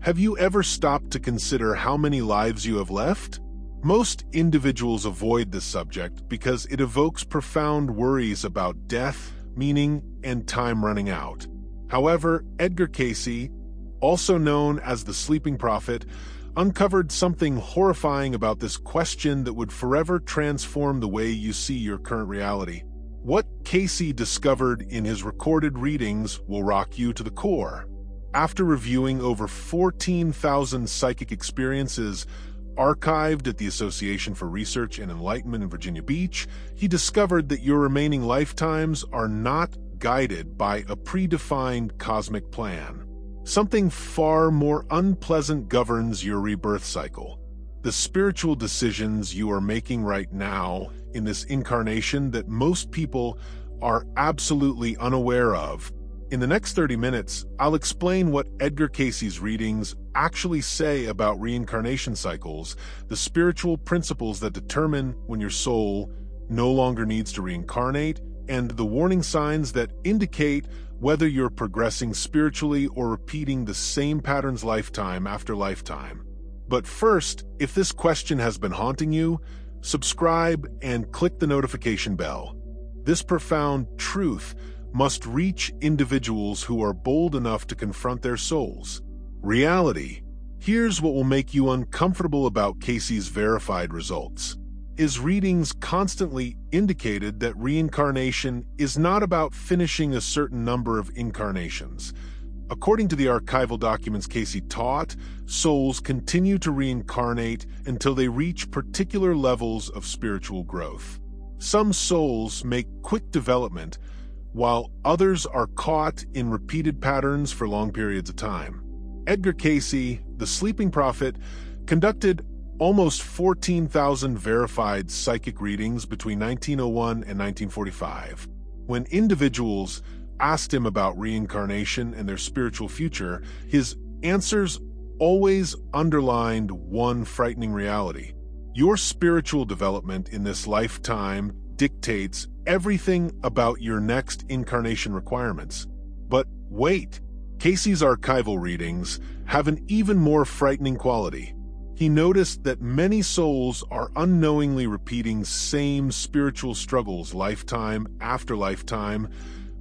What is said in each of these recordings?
Have you ever stopped to consider how many lives you have left? Most individuals avoid this subject because it evokes profound worries about death, meaning, and time running out. However, Edgar Cayce, also known as the Sleeping Prophet, uncovered something horrifying about this question that would forever transform the way you see your current reality. What Cayce discovered in his recorded readings will rock you to the core. After reviewing over 14,000 psychic experiences archived at the Association for Research and Enlightenment in Virginia Beach, he discovered that your remaining lifetimes are not guided by a predefined cosmic plan. Something far more unpleasant governs your rebirth cycle. The spiritual decisions you are making right now in this incarnation that most people are absolutely unaware of. In the next 30 minutes, I'll explain what Edgar Cayce's readings actually say about reincarnation cycles, the spiritual principles that determine when your soul no longer needs to reincarnate, and the warning signs that indicate whether you're progressing spiritually or repeating the same patterns lifetime after lifetime. But first, if this question has been haunting you, subscribe and click the notification bell. This profound truth must reach individuals who are bold enough to confront their souls. Reality. Here's what will make you uncomfortable about Cayce's verified results. His readings constantly indicated that reincarnation is not about finishing a certain number of incarnations. According to the archival documents Cayce taught, souls continue to reincarnate until they reach particular levels of spiritual growth. Some souls make quick development, while others are caught in repeated patterns for long periods of time. Edgar Cayce, the Sleeping Prophet, conducted almost 14,000 verified psychic readings between 1901 and 1945. When individuals asked him about reincarnation and their spiritual future, his answers always underlined one frightening reality. Your spiritual development in this lifetime dictates everything about your next incarnation requirements. But wait, Cayce's archival readings have an even more frightening quality. He noticed that many souls are unknowingly repeating same spiritual struggles lifetime after lifetime,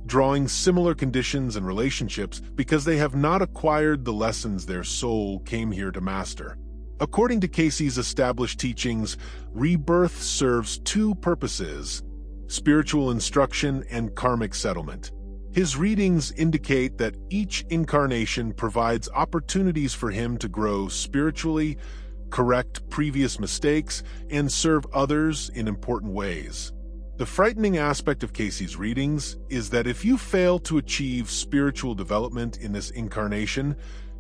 drawing similar conditions and relationships because they have not acquired the lessons their soul came here to master. According to Cayce's established teachings, rebirth serves two purposes: spiritual instruction and karmic settlement. His readings indicate that each incarnation provides opportunities for him to grow spiritually, correct previous mistakes, and serve others in important ways. The frightening aspect of Cayce's readings is that if you fail to achieve spiritual development in this incarnation,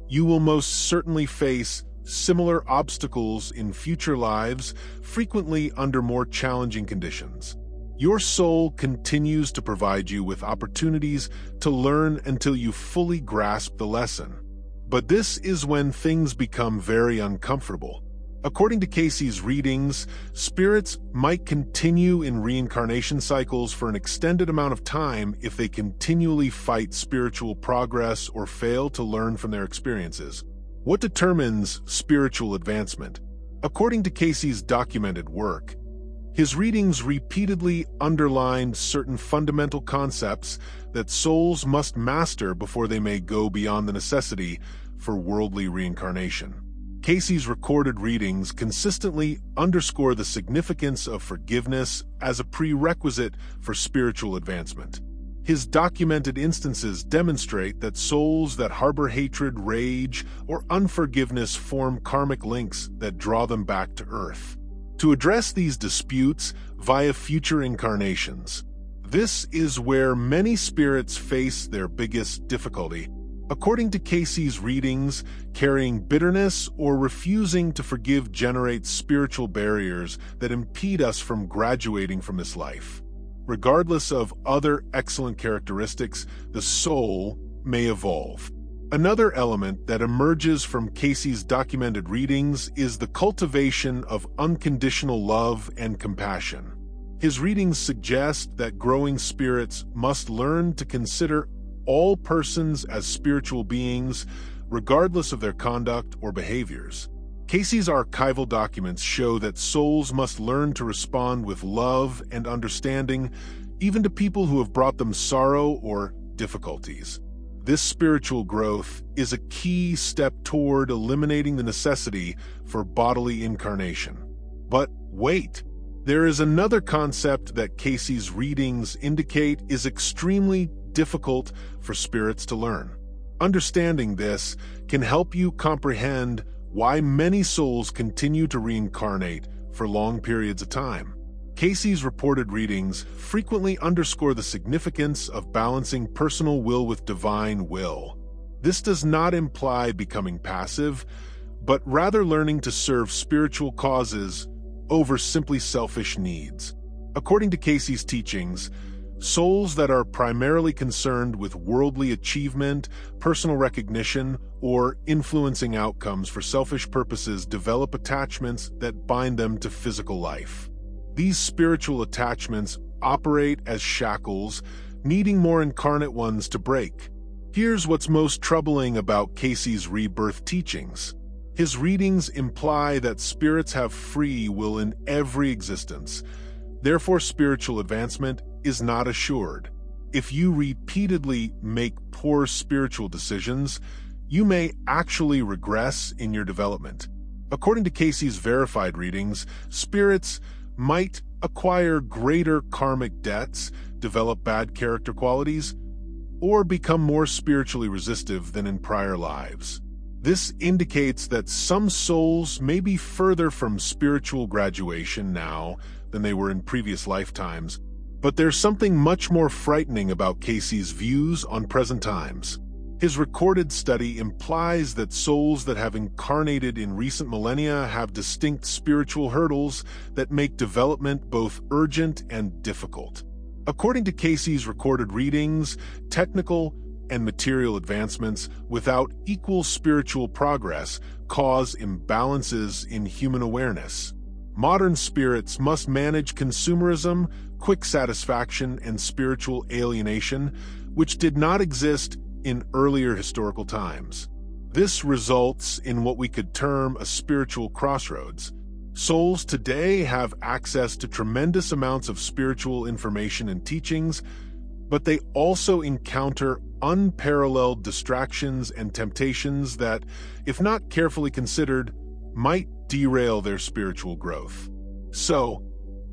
you will most certainly face similar obstacles in future lives, frequently under more challenging conditions. Your soul continues to provide you with opportunities to learn until you fully grasp the lesson. But this is when things become very uncomfortable. According to Cayce's readings, spirits might continue in reincarnation cycles for an extended amount of time if they continually fight spiritual progress or fail to learn from their experiences. What determines spiritual advancement? According to Cayce's documented work, his readings repeatedly underlined certain fundamental concepts that souls must master before they may go beyond the necessity for worldly reincarnation. Cayce's recorded readings consistently underscore the significance of forgiveness as a prerequisite for spiritual advancement. His documented instances demonstrate that souls that harbor hatred, rage, or unforgiveness form karmic links that draw them back to Earth. To address these disputes via future incarnations. This is where many spirits face their biggest difficulty. According to Cayce's readings, carrying bitterness or refusing to forgive generates spiritual barriers that impede us from graduating from this life. Regardless of other excellent characteristics, the soul may evolve. Another element that emerges from Cayce's documented readings is the cultivation of unconditional love and compassion. His readings suggest that growing spirits must learn to consider all persons as spiritual beings, regardless of their conduct or behaviors. Cayce's archival documents show that souls must learn to respond with love and understanding, even to people who have brought them sorrow or difficulties. This spiritual growth is a key step toward eliminating the necessity for bodily incarnation. But wait, there is another concept that Cayce's readings indicate is extremely difficult for spirits to learn. Understanding this can help you comprehend why many souls continue to reincarnate for long periods of time. Cayce's reported readings frequently underscore the significance of balancing personal will with divine will. This does not imply becoming passive, but rather learning to serve spiritual causes over simply selfish needs. According to Cayce's teachings, souls that are primarily concerned with worldly achievement, personal recognition, or influencing outcomes for selfish purposes develop attachments that bind them to physical life. These spiritual attachments operate as shackles, needing more incarnate ones to break. Here's what's most troubling about Cayce's rebirth teachings. His readings imply that spirits have free will in every existence. Therefore, spiritual advancement is not assured. If you repeatedly make poor spiritual decisions, you may actually regress in your development. According to Cayce's verified readings, spirits might acquire greater karmic debts, develop bad character qualities, or become more spiritually resistive than in prior lives. This indicates that some souls may be further from spiritual graduation now than they were in previous lifetimes, but there's something much more frightening about Cayce's views on present times. His recorded study implies that souls that have incarnated in recent millennia have distinct spiritual hurdles that make development both urgent and difficult. According to Cayce's recorded readings, technical and material advancements without equal spiritual progress cause imbalances in human awareness. Modern spirits must manage consumerism, quick satisfaction, and spiritual alienation, which did not exist in earlier historical times. This results in what we could term a spiritual crossroads. Souls today have access to tremendous amounts of spiritual information and teachings, but they also encounter unparalleled distractions and temptations that, if not carefully considered, might derail their spiritual growth. So,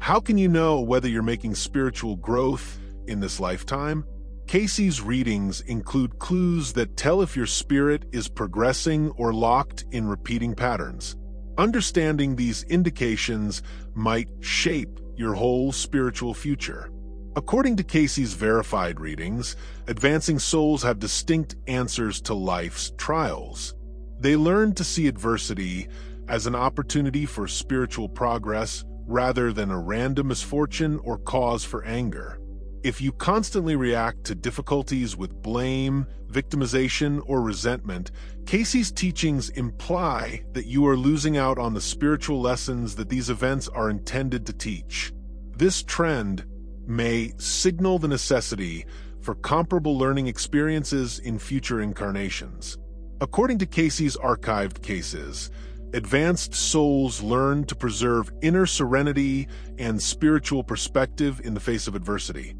how can you know whether you're making spiritual growth in this lifetime? Cayce's readings include clues that tell if your spirit is progressing or locked in repeating patterns. Understanding these indications might shape your whole spiritual future. According to Cayce's verified readings, advancing souls have distinct answers to life's trials. They learn to see adversity as an opportunity for spiritual progress rather than a random misfortune or cause for anger. If you constantly react to difficulties with blame, victimization, or resentment, Cayce's teachings imply that you are losing out on the spiritual lessons that these events are intended to teach. This trend may signal the necessity for comparable learning experiences in future incarnations. According to Cayce's archived cases, advanced souls learn to preserve inner serenity and spiritual perspective in the face of adversity.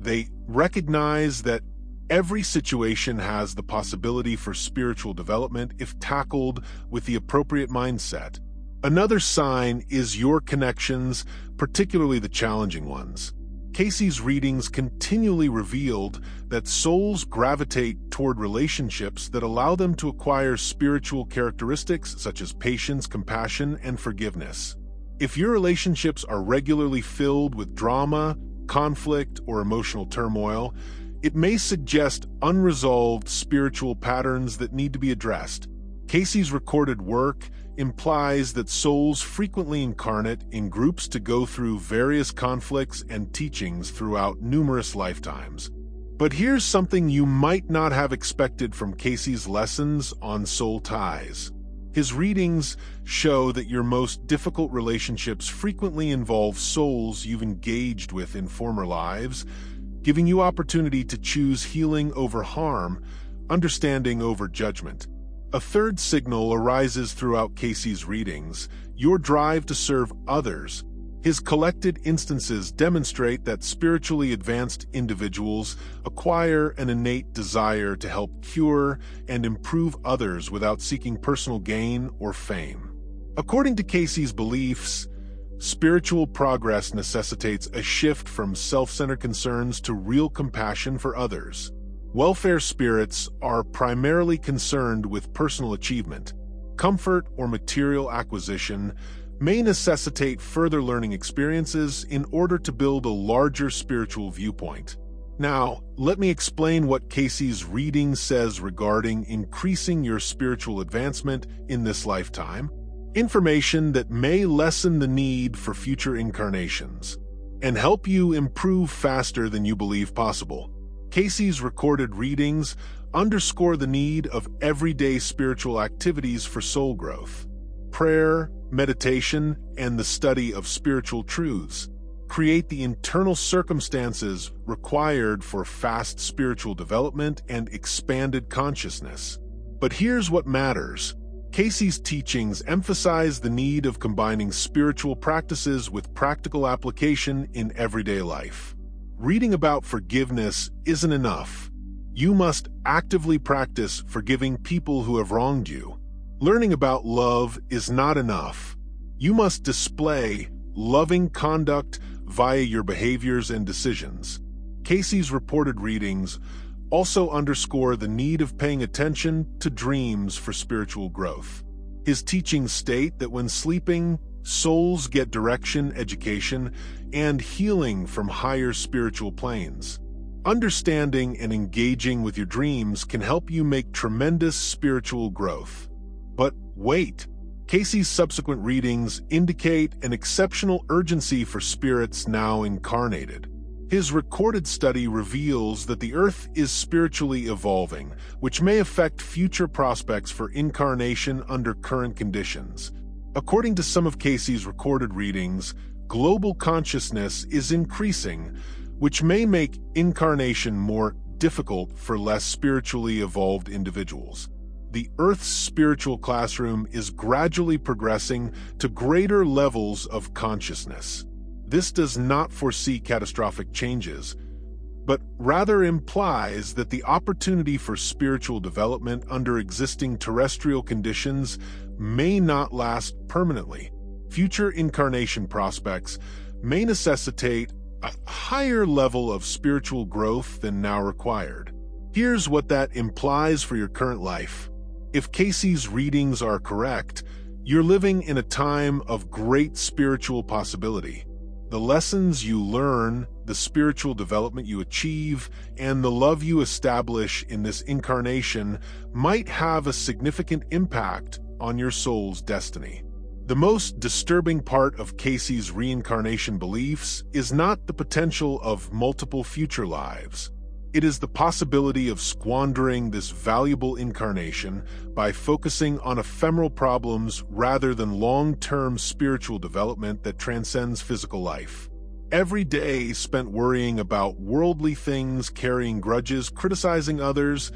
They recognize that every situation has the possibility for spiritual development if tackled with the appropriate mindset. Another sign is your connections, particularly the challenging ones. Cayce's readings continually revealed that souls gravitate toward relationships that allow them to acquire spiritual characteristics such as patience, compassion, and forgiveness. If your relationships are regularly filled with drama, conflict, or emotional turmoil, it may suggest unresolved spiritual patterns that need to be addressed. Cayce's recorded work implies that souls frequently incarnate in groups to go through various conflicts and teachings throughout numerous lifetimes. But here's something you might not have expected from Cayce's lessons on soul ties. His readings show that your most difficult relationships frequently involve souls you've engaged with in former lives, giving you opportunity to choose healing over harm, understanding over judgment. A third signal arises throughout Cayce's readings: your drive to serve others. His collected instances demonstrate that spiritually advanced individuals acquire an innate desire to help cure and improve others without seeking personal gain or fame. According to Cayce's beliefs, spiritual progress necessitates a shift from self-centered concerns to real compassion for others. Welfare spirits are primarily concerned with personal achievement. Comfort or material acquisition may necessitate further learning experiences in order to build a larger spiritual viewpoint. Now, let me explain what Cayce's reading says regarding increasing your spiritual advancement in this lifetime. Information that may lessen the need for future incarnations and help you improve faster than you believe possible. Cayce's recorded readings underscore the need of everyday spiritual activities for soul growth. Prayer, meditation, and the study of spiritual truths create the internal circumstances required for fast spiritual development and expanded consciousness. But here's what matters. Cayce's teachings emphasize the need of combining spiritual practices with practical application in everyday life. Reading about forgiveness isn't enough. You must actively practice forgiving people who have wronged you. Learning about love is not enough. You must display loving conduct via your behaviors and decisions. Cayce's reported readings also underscore the need of paying attention to dreams for spiritual growth. His teachings state that when sleeping, souls get direction, education, and healing from higher spiritual planes. Understanding and engaging with your dreams can help you make tremendous spiritual growth. But wait, Cayce's subsequent readings indicate an exceptional urgency for spirits now incarnated. His recorded study reveals that the Earth is spiritually evolving, which may affect future prospects for incarnation under current conditions. According to some of Cayce's recorded readings, global consciousness is increasing, which may make incarnation more difficult for less spiritually evolved individuals. The Earth's spiritual classroom is gradually progressing to greater levels of consciousness. This does not foresee catastrophic changes, but rather implies that the opportunity for spiritual development under existing terrestrial conditions may not last permanently. Future incarnation prospects may necessitate a higher level of spiritual growth than now required. Here's what that implies for your current life. If Cayce's readings are correct, you're living in a time of great spiritual possibility. The lessons you learn, the spiritual development you achieve, and the love you establish in this incarnation might have a significant impact on your soul's destiny. The most disturbing part of Cayce's reincarnation beliefs is not the potential of multiple future lives. It is the possibility of squandering this valuable incarnation by focusing on ephemeral problems rather than long-term spiritual development that transcends physical life. Every day spent worrying about worldly things, carrying grudges, criticizing others,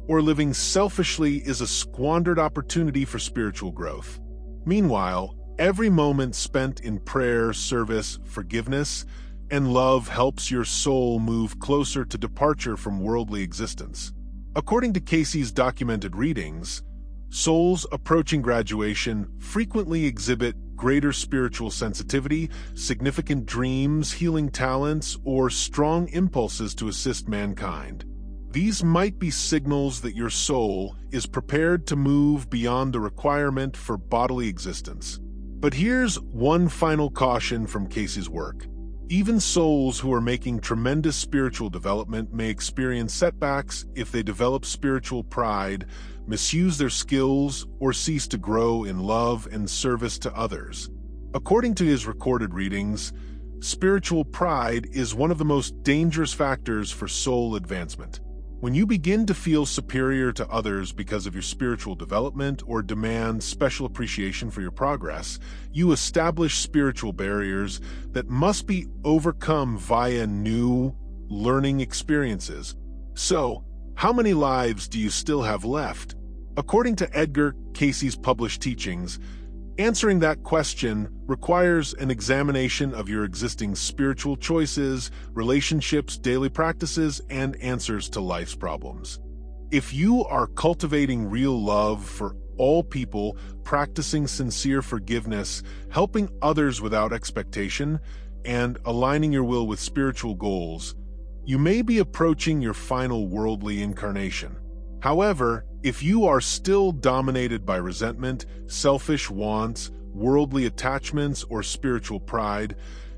or living selfishly is a squandered opportunity for spiritual growth. Meanwhile, every moment spent in prayer, service, forgiveness, and love helps your soul move closer to departure from worldly existence. According to Cayce's documented readings, souls approaching graduation frequently exhibit greater spiritual sensitivity, significant dreams, healing talents, or strong impulses to assist mankind. These might be signals that your soul is prepared to move beyond the requirement for bodily existence. But here's one final caution from Cayce's work. Even souls who are making tremendous spiritual development may experience setbacks if they develop spiritual pride, misuse their skills, or cease to grow in love and service to others. According to his recorded readings, spiritual pride is one of the most dangerous factors for soul advancement. When you begin to feel superior to others because of your spiritual development or demand special appreciation for your progress, you establish spiritual barriers that must be overcome via new learning experiences. So, how many lives do you still have left? According to Edgar Cayce's published teachings, answering that question requires an examination of your existing spiritual choices, relationships, daily practices, and answers to life's problems. If you are cultivating real love for all people, practicing sincere forgiveness, helping others without expectation, and aligning your will with spiritual goals, you may be approaching your final worldly incarnation. However, if you are still dominated by resentment, selfish wants, worldly attachments, or spiritual pride,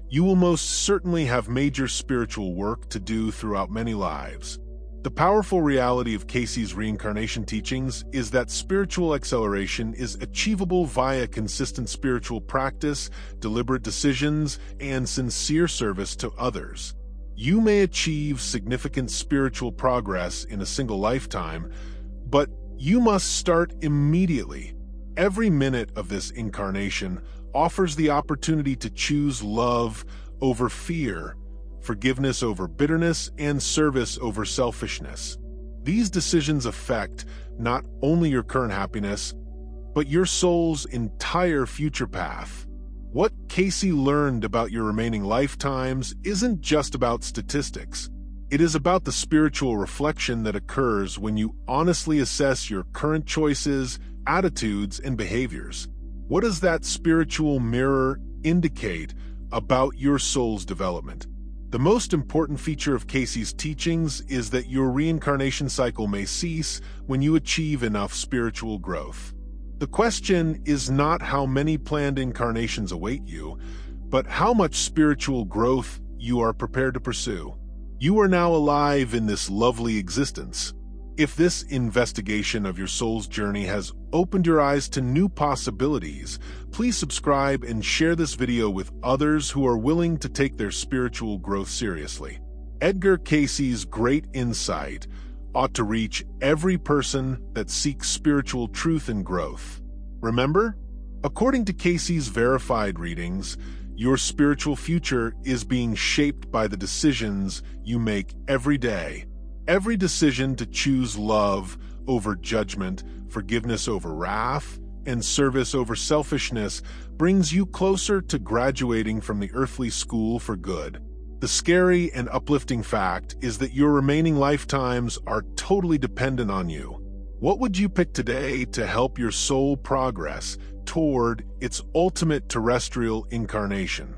you will most certainly have major spiritual work to do throughout many lives. The powerful reality of Cayce's reincarnation teachings is that spiritual acceleration is achievable via consistent spiritual practice, deliberate decisions, and sincere service to others. You may achieve significant spiritual progress in a single lifetime, but you must start immediately. Every minute of this incarnation offers the opportunity to choose love over fear, forgiveness over bitterness, and service over selfishness. These decisions affect not only your current happiness, but your soul's entire future path. What Cayce learned about your remaining lifetimes isn't just about statistics. It is about the spiritual reflection that occurs when you honestly assess your current choices, attitudes, and behaviors. What does that spiritual mirror indicate about your soul's development? The most important feature of Cayce's teachings is that your reincarnation cycle may cease when you achieve enough spiritual growth. The question is not how many planned incarnations await you, but how much spiritual growth you are prepared to pursue. You are now alive in this lovely existence. If this investigation of your soul's journey has opened your eyes to new possibilities, please subscribe and share this video with others who are willing to take their spiritual growth seriously. Edgar Cayce's great insight ought to reach every person that seeks spiritual truth and growth. Remember, according to Cayce's verified readings, your spiritual future is being shaped by the decisions you make every day. Every decision to choose love over judgment, forgiveness over wrath, and service over selfishness brings you closer to graduating from the earthly school for good. The scary and uplifting fact is that your remaining lifetimes are totally dependent on you. What would you pick today to help your soul progress toward its ultimate terrestrial incarnation?